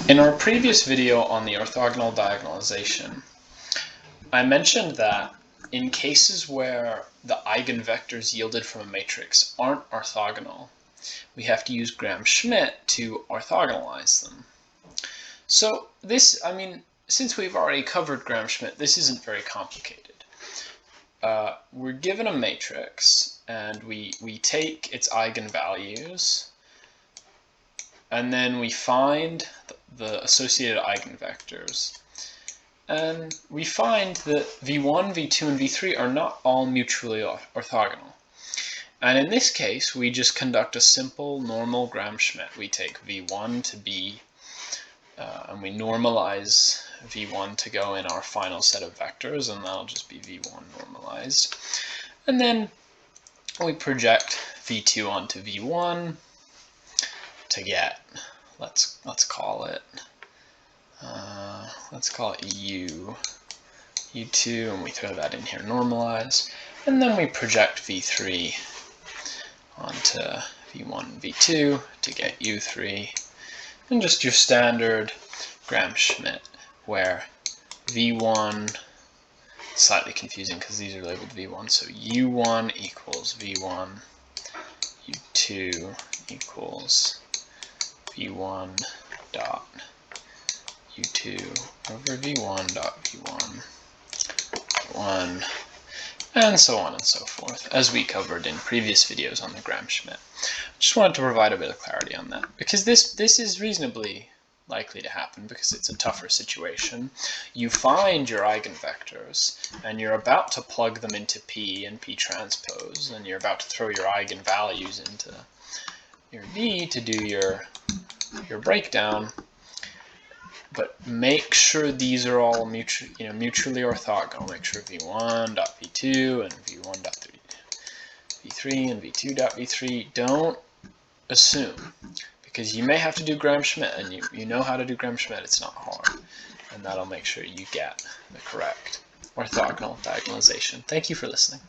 In our previous video on the orthogonal diagonalization, I mentioned that in cases where the eigenvectors yielded from a matrix aren't orthogonal, we have to use Gram-Schmidt to orthogonalize them. So this, since we've already covered Gram-Schmidt, this isn't very complicated. We're given a matrix and we take its eigenvalues and then we find the associated eigenvectors. And we find that v1, v2, and v3 are not all mutually orthogonal. And in this case, we just conduct a simple normal Gram-Schmidt. We take v1 to be, and we normalize v1 to go in our final set of vectors, and that'll just be v1 normalized. And then we project v2 onto v1 to get, let's call it u2, and we throw that in here normalized, and then we project v3 onto v1 and v2 to get u3, and just your standard Gram-Schmidt where v1, slightly confusing because these are labeled v1, so u1 equals v1, u2 equals v1 dot u2 over v1 dot v1, 1, and so on and so forth, as we covered in previous videos on the Gram-Schmidt. Just wanted to provide a bit of clarity on that, because this is reasonably likely to happen because it's a tougher situation. You find your eigenvectors, and you're about to plug them into P and P transpose, and you're about to throw your eigenvalues into your V to do your breakdown. But make sure these are all mutually orthogonal. Make sure v1 dot v2 and v1 dot v3 and v2 dot v3. Don't assume, because you may have to do Gram-Schmidt, and you know how to do Gram-Schmidt. It's not hard, and that'll make sure you get the correct orthogonal diagonalization. Thank you for listening.